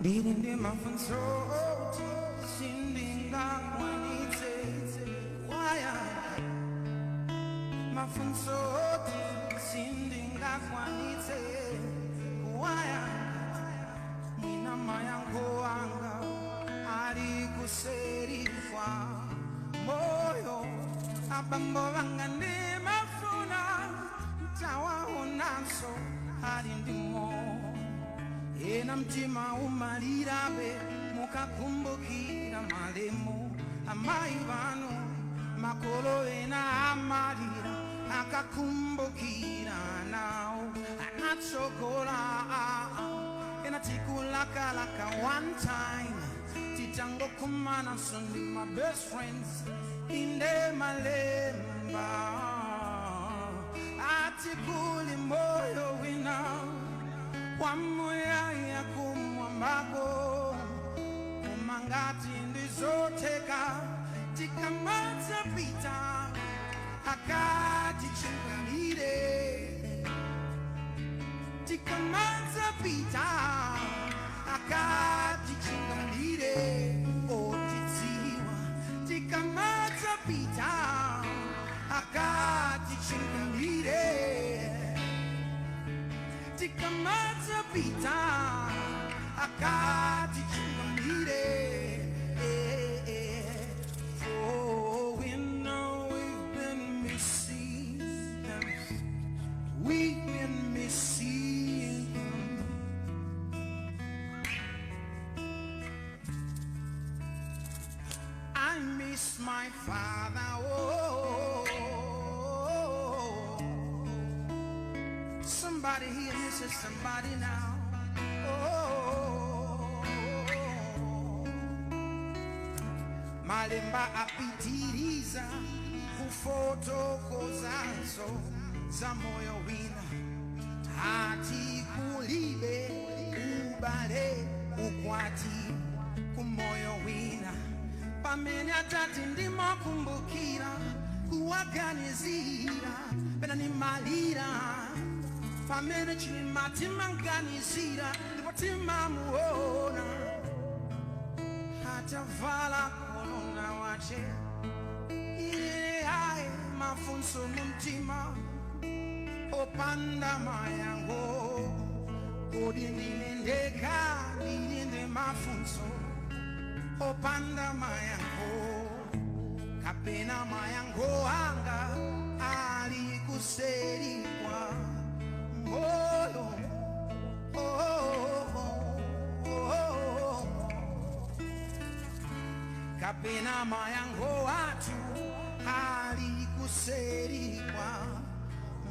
Dirinde mafunzoti sindinga kwanitse waya mafunzoti sindinga kwanitse waya mwina mayango anga ari kuserifwa moyo abambo vangane mafuna tawaonanso ari ndimo ena mtima umalirabe mukakumbukira malemu amai vano makolo ena amalira akakumbukira nao anatsogola ena tikulakalaka one time titango kumana sondi my best friends inde malemba atikuli moyo wina wamoya ya kumwambako kumangati ndizoteka Tikamazapita akati Chingamire Tikamazapita akati Chingamire otiziwa Tikamazapita akati Chingamire Tikamazapita akati Chingamire. Oh, we know we've been missing them. We've been missing them. I miss my father. Oh, somebody here misses somebody now. Oh, malemba apitiriza kufotokozazo za moyo wina hati kulibe ubale ukwati kumoyo wina pamene atati ndimo kumbukira kuwaganizira pena ni malira pamene Chilima timanganizira ndipo timamuona hatavala kolona wache ile ae mafunso mumtima opanda mayango kodi ninendeka ninde mafunso opanda mayango kapena mayango anga ali kuserikwa moyo kapena mayango watu hali kuserikwa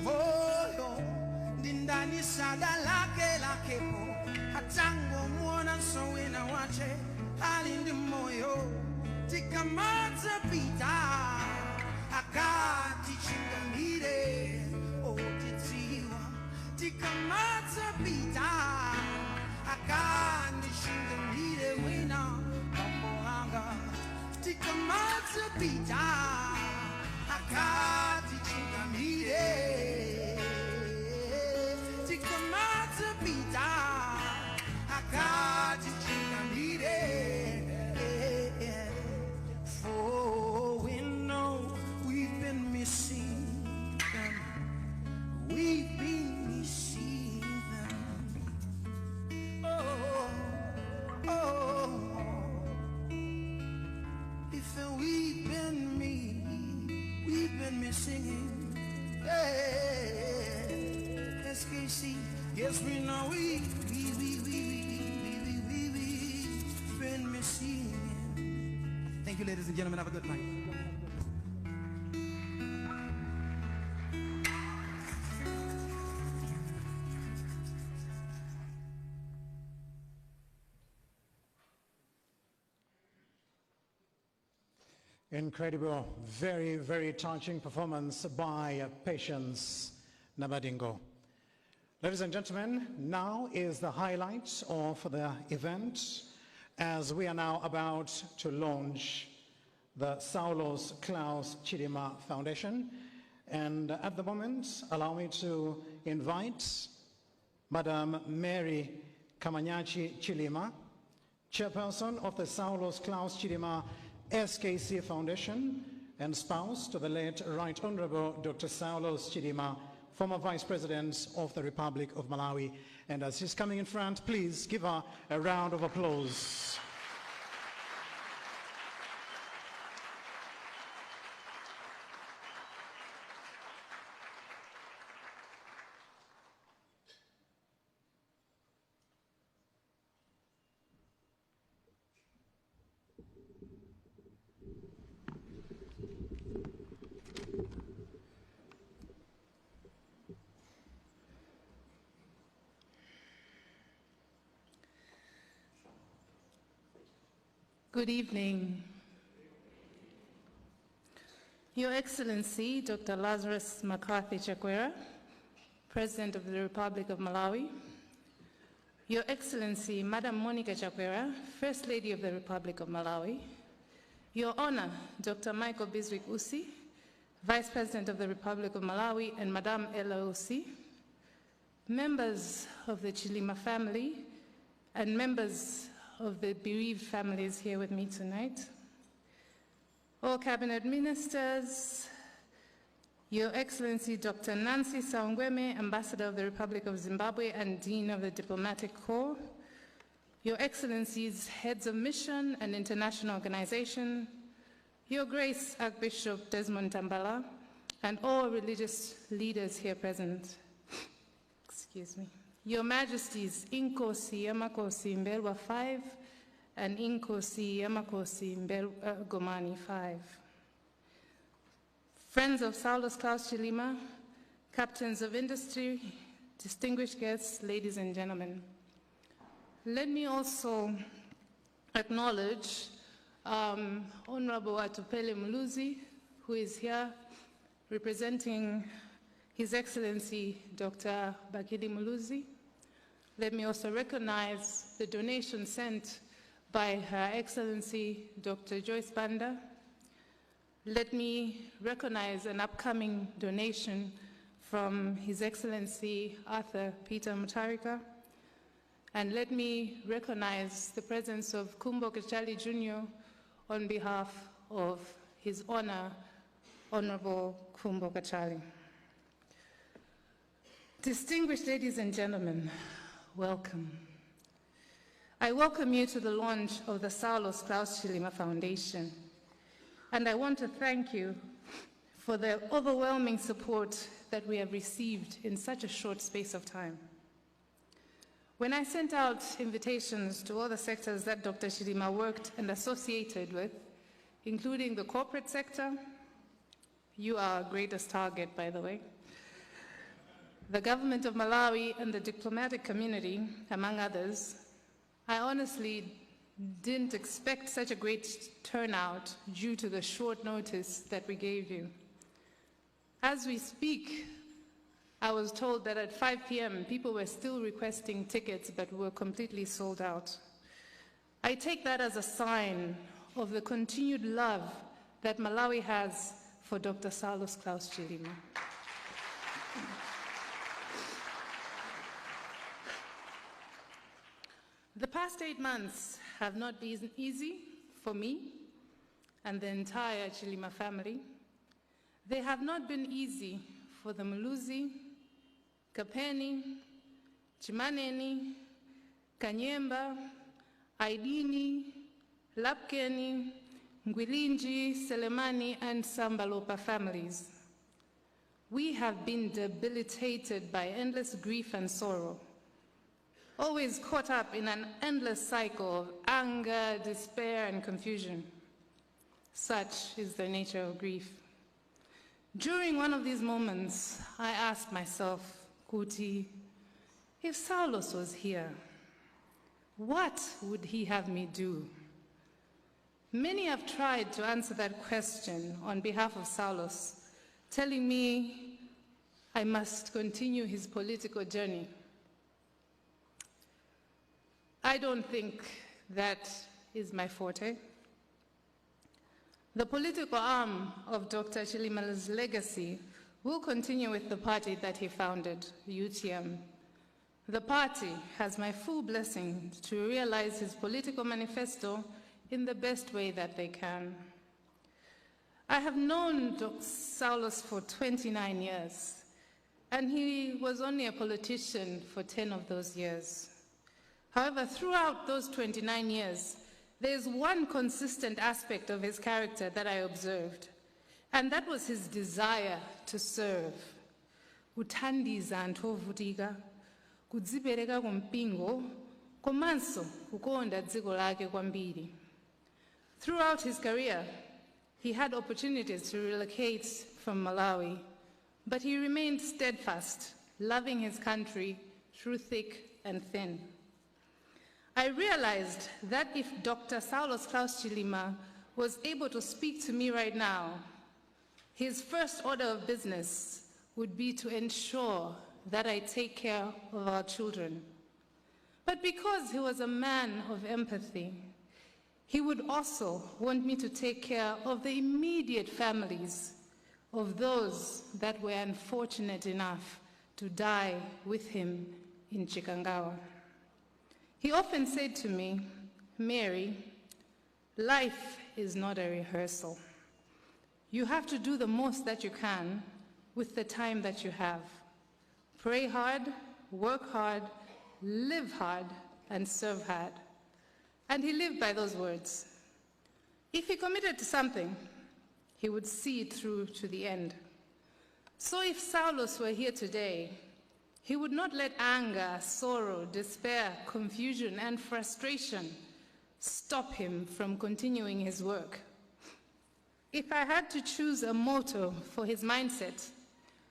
moyo ndindani sada lake lakepo hatango muona sowena wache hali ndi moyo Tikamazapita akati Chingamire otitiwa Tikamazapita akati Chingamire wina pamohanga Tikamazapita akati Chingamire Tikamazapita akati Chingamire. For we know we've been missing them. We've been missing them. Oh, oh, if we've been missing him. Yeah, SKC, yes we know we've been missing him. Thank you, ladies and gentlemen. Have a good night. Incredible, very, very touching performance by Patience Namadingo. Ladies and gentlemen, now is the highlight of the event as we are now about to launch the Saulos Klaus Chilima Foundation. And at the moment, allow me to invite Madam Mary Kamanyachi Chilima, chairperson of the Saulos Klaus Chilima SKC Foundation, and spouse to the late Right Honorable Dr. Saulos Chilima, former Vice President of the Republic of Malawi. And as she's coming in front, please give her a round of applause. Good evening. Your Excellency, Dr. Lazarus McCarthy Chakwera, President of the Republic of Malawi. Your Excellency, Madam Monica Chakwera, First Lady of the Republic of Malawi. Your Honor, Dr. Michael Biswick Usi, Vice President of the Republic of Malawi, and Madam Ella Usi, members of the Chilima family, and members of the bereaved families here with me tonight, all cabinet ministers, Your Excellency Dr. Nancy Saungweme, Ambassador of the Republic of Zimbabwe and Dean of the Diplomatic Corps, Your Excellencies, Heads of Mission and International Organization, Your Grace Archbishop Desmond Tambala, and all religious leaders here present. Excuse me. Your Majesties, Inkosi Yamakosi Mbelwa 5 and Inkosi Yamakosi Gomani 5. Friends of Saulos Klaus Chilima, captains of industry, distinguished guests, ladies and gentlemen. Let me also acknowledge Honorable Atupele Muluzi, who is here representing His Excellency Dr. Bakili Muluzi. Let me also recognize the donation sent by Her Excellency Dr. Joyce Banda. Let me recognize an upcoming donation from His Excellency Arthur Peter Mutarika. And let me recognize the presence of Kumbo Kachali Jr. on behalf of His Honor, Honorable Kumbo Kachali. Distinguished ladies and gentlemen, welcome. I welcome you to the launch of the Saulos Klaus Chilima Foundation, and I want to thank you for the overwhelming support that we have received in such a short space of time. When I sent out invitations to all the sectors that Dr. Chilima worked and associated with, including the corporate sector, you are our greatest target, by the way, the government of Malawi and the diplomatic community, among others, I honestly didn't expect such a great turnout due to the short notice that we gave you. As we speak, I was told that at 5 p.m. people were still requesting tickets but were completely sold out. I take that as a sign of the continued love that Malawi has for Dr. Saulos Klaus Chilima. The past 8 months have not been easy for me and the entire Chilima family. They have not been easy for the Muluzi, Kapeni, Chimaneni, Kanyemba, Aidini, Lapkeni, Ngwilinji, Selemani, and Sambalopa families. We have been debilitated by endless grief and sorrow, always caught up in an endless cycle of anger, despair, and confusion. Such is the nature of grief. During one of these moments, I asked myself, Kuti, if Saulos was here, what would he have me do? Many have tried to answer that question on behalf of Saulos, telling me I must continue his political journey. I don't think that is my forte. The political arm of Dr. Chilima's legacy will continue with the party that he founded, UTM. The party has my full blessing to realize his political manifesto in the best way that they can. I have known Dr. Saulos for 29 years, and he was only a politician for 10 of those years. However, throughout those 29 years, there's one consistent aspect of his character that I observed, and that was his desire to serve. Uthandiza anthu ovutika, kudzipereka kumpingo, komanso kukonda dziko lake kwambiri. Throughout his career, he had opportunities to relocate from Malawi, but he remained steadfast, loving his country through thick and thin. I realized that if Dr. Saulos Klaus Chilima was able to speak to me right now, his first order of business would be to ensure that I take care of our children. But because he was a man of empathy, he would also want me to take care of the immediate families of those that were unfortunate enough to die with him in Chikangawa. He often said to me, "Mary, life is not a rehearsal. You have to do the most that you can with the time that you have. Pray hard, work hard, live hard, and serve hard." And he lived by those words. If he committed to something, he would see it through to the end. So if Saulos were here today, he would not let anger, sorrow, despair, confusion, and frustration stop him from continuing his work. If I had to choose a motto for his mindset,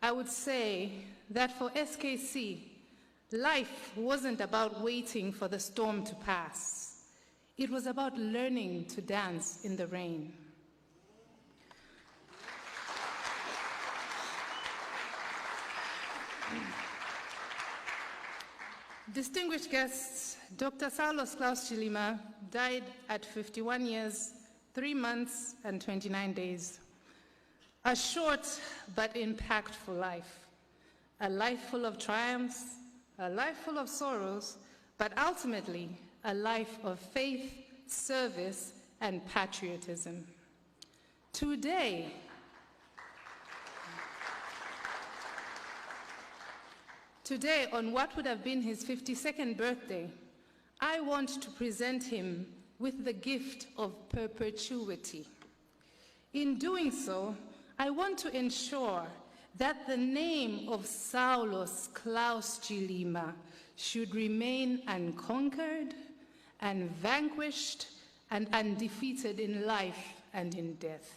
I would say that for SKC, life wasn't about waiting for the storm to pass. It was about learning to dance in the rain. Distinguished guests, Dr. Saulos Klaus Chilima died at 51 years, 3 months, and 29 days. A short but impactful life. A life full of triumphs, a life full of sorrows, but ultimately a life of faith, service, and patriotism. Today, on what would have been his 52nd birthday, I want to present him with the gift of perpetuity. In doing so, I want to ensure that the name of Saulos Klaus Chilima should remain unconquered and vanquished and undefeated in life and in death.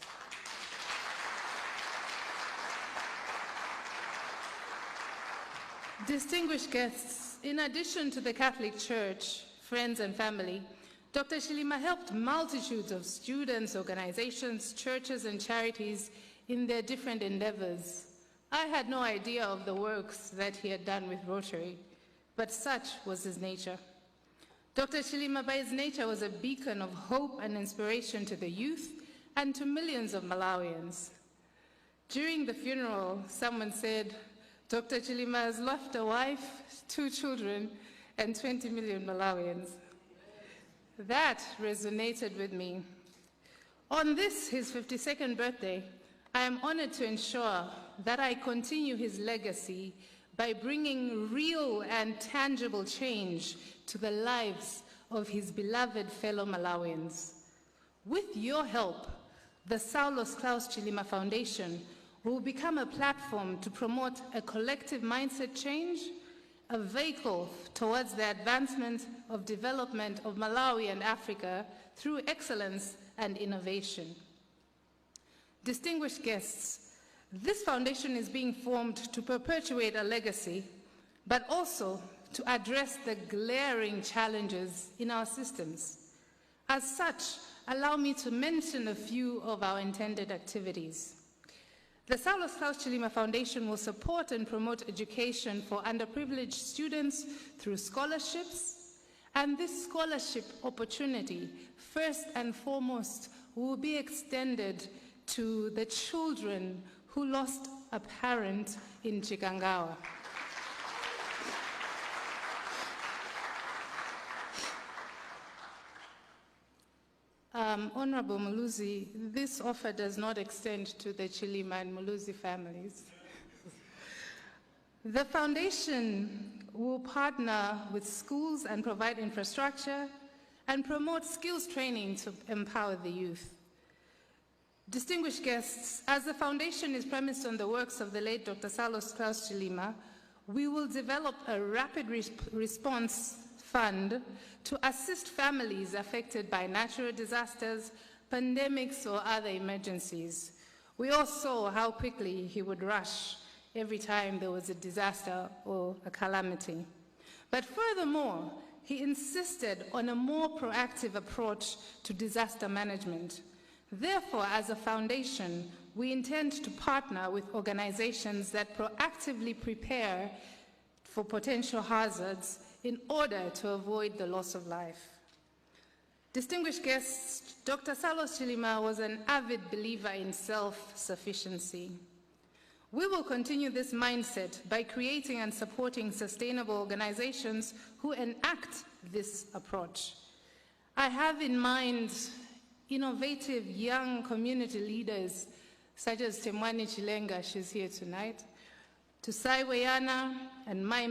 Distinguished guests, in addition to the Catholic Church, friends and family, Dr. Chilima helped multitudes of students, organizations, churches, and charities in their different endeavors. I had no idea of the works that he had done with Rotary, but such was his nature. Dr. Chilima, by his nature, was a beacon of hope and inspiration to the youth and to millions of Malawians. During the funeral, someone said, "Dr. Chilima has left a wife, 2 children, and 20 million Malawians." That resonated with me. On this, his 52nd birthday, I am honored to ensure that I continue his legacy by bringing real and tangible change to the lives of his beloved fellow Malawians. With your help, the Saulos Klaus Chilima Foundation will become a platform to promote a collective mindset change, a vehicle towards the advancement of development of Malawi and Africa through excellence and innovation. Distinguished guests, this foundation is being formed to perpetuate a legacy, but also to address the glaring challenges in our systems. As such, allow me to mention a few of our intended activities. The Saulos Klaus Chilima Foundation will support and promote education for underprivileged students through scholarships, and this scholarship opportunity, first and foremost, will be extended to the children who lost a parent in Chikangawa. Honorable Muluzi, this offer does not extend to the Chilima and Muluzi families. The foundation will partner with schools and provide infrastructure and promote skills training to empower the youth. Distinguished guests, as the foundation is premised on the works of the late Dr. Salos Klaus Chilima, we will develop a rapid response fund to assist families affected by natural disasters, pandemics, or other emergencies. We all saw how quickly he would rush every time there was a disaster or a calamity. But furthermore, he insisted on a more proactive approach to disaster management. Therefore, as a foundation, we intend to partner with organizations that proactively prepare for potential hazards in order to avoid the loss of life. Distinguished guests, Dr. Salos Chilima was an avid believer in self-sufficiency. We will continue this mindset by creating and supporting sustainable organizations who enact this approach. I have in mind innovative young community leaders such as Temwani Chilenga, she's here tonight, Tusai Weyana and Mai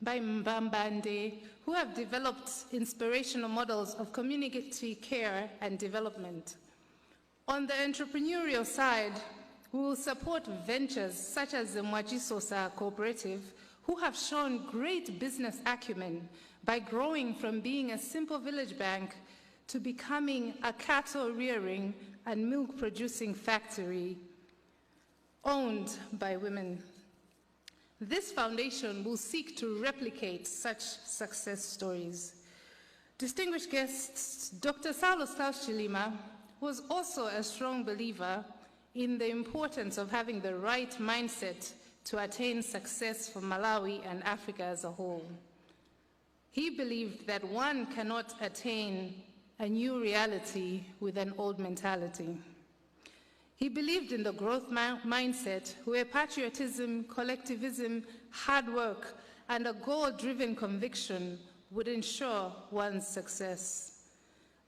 Mbambande, who have developed inspirational models of community care and development. On the entrepreneurial side, we will support ventures such as the Mwajisosa Cooperative, who have shown great business acumen by growing from being a simple village bank to becoming a cattle rearing and milk producing factory owned by women. This foundation will seek to replicate such success stories. Distinguished guests, Dr. Salos Klaus Chilima was also a strong believer in the importance of having the right mindset to attain success for Malawi and Africa as a whole. He believed that one cannot attain a new reality with an old mentality. He believed in the growth mindset where patriotism, collectivism, hard work, and a goal-driven conviction would ensure one's success.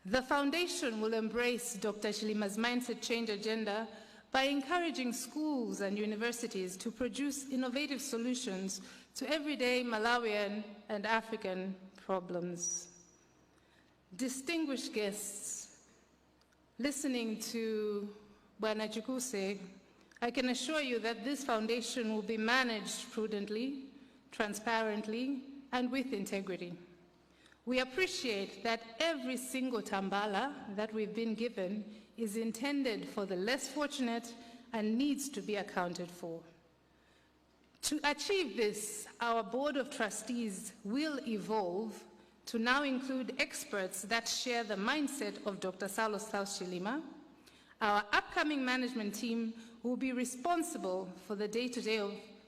The foundation will embrace Dr. Chilima's mindset change agenda by encouraging schools and universities to produce innovative solutions to everyday Malawian and African problems. Distinguished guests, listening to Bwana Chikuse, I can assure you that this foundation will be managed prudently, transparently, and with integrity. We appreciate that every single tambala that we've been given is intended for the less fortunate and needs to be accounted for. To achieve this, our Board of Trustees will evolve to now include experts that share the mindset of Dr. Salos Klaus Chilima. Our upcoming management team will be responsible for the day-to-day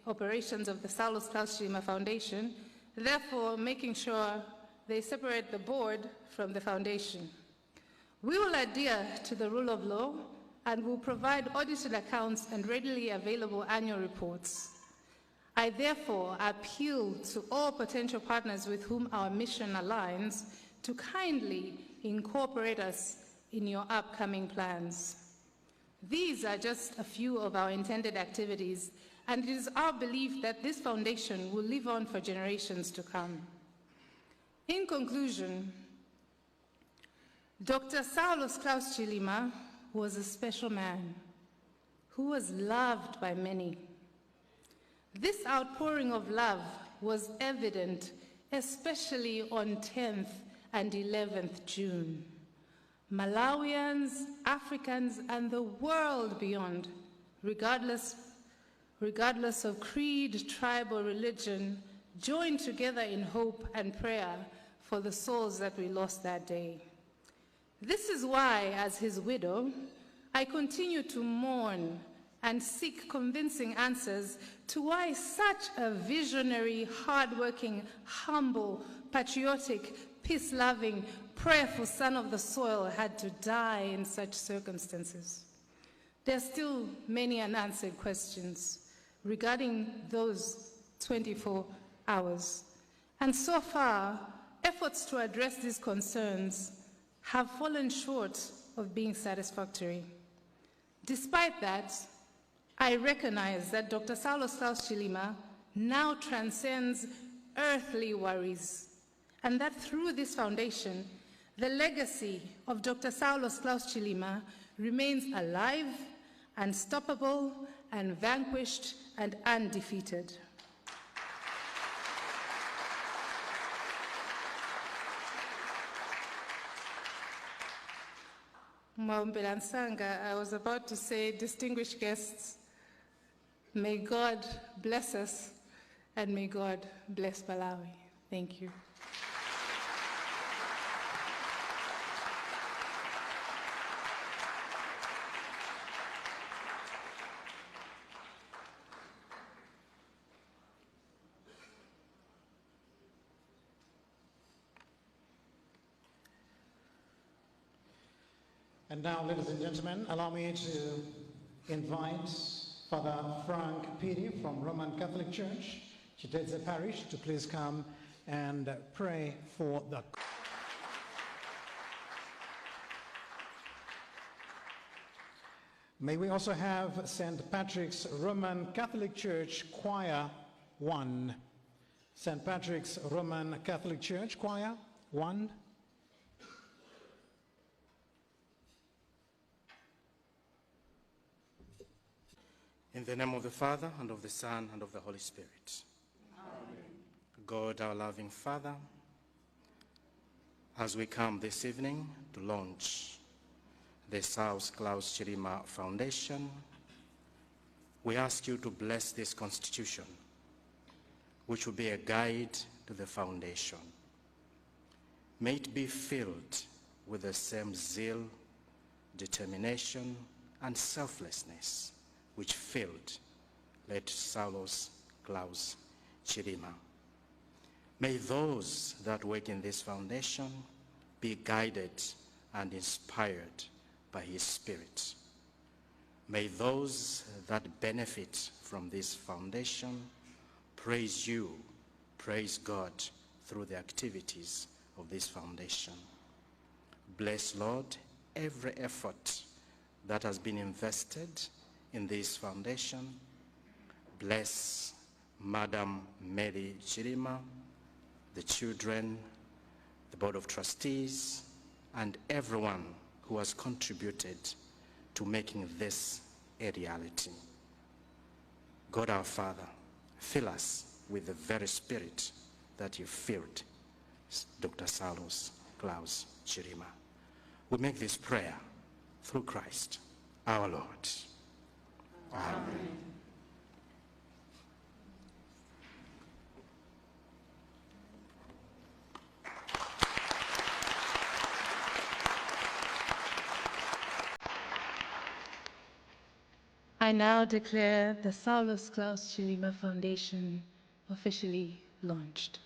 operations of the Salos Klaus Chilima Foundation, therefore making sure they separate the board from the foundation. We will adhere to the rule of law and will provide audited accounts and readily available annual reports. I therefore appeal to all potential partners with whom our mission aligns to kindly incorporate us in your upcoming plans. These are just a few of our intended activities, and it is our belief that this foundation will live on for generations to come. In conclusion, Dr. Salos Klaus Chilima was a special man who was loved by many. This outpouring of love was evident, especially on 10th and 11th June. Malawians, Africans, and the world beyond, regardless of creed, tribe, or religion, joined together in hope and prayer for the souls that we lost that day. This is why, as his widow, I continue to mourn and seek convincing answers to why such a visionary, hardworking, humble, patriotic, peace-loving, prayerful son of the soil had to die in such circumstances. There are still many unanswered questions regarding those 24 hours. And so far, efforts to address these concerns have fallen short of being satisfactory. Despite that, I recognize that Dr. Saulos Klaus Chilima now transcends earthly worries, and that through this foundation, the legacy of Dr. Saulos Klaus Chilima remains alive, unstoppable, and vanquished and undefeated. Mwaumbilansanga, I was about to say, distinguished guests, may God bless us and may God bless Malawi. Thank you. And now, ladies and gentlemen, allow me to invite Father Frank Piri from Roman Catholic Church, Chitedze Parish, to please come and pray for the... May we also have St. Patrick's Roman Catholic Church Choir 1. St. Patrick's Roman Catholic Church Choir 1. In the name of the Father, and of the Son, and of the Holy Spirit. Amen. God, our loving Father, as we come this evening to launch the Saulos Klaus Chilima Foundation, we ask you to bless this constitution, which will be a guide to the foundation. May it be filled with the same zeal, determination, and selflessness which filled late Saulos Klaus Chilima. May those that work in this foundation be guided and inspired by his Spirit. May those that benefit from this foundation praise you, praise God through the activities of this foundation. Bless, Lord, every effort that has been invested in this foundation. Bless Madam Mary Chilima, the children, the Board of Trustees, and everyone who has contributed to making this a reality. God our Father, fill us with the very spirit that you filled Dr. Saulos Klaus Chilima. We make this prayer through Christ our Lord. Amen. I now declare the Saulos Klaus Chilima Foundation officially launched.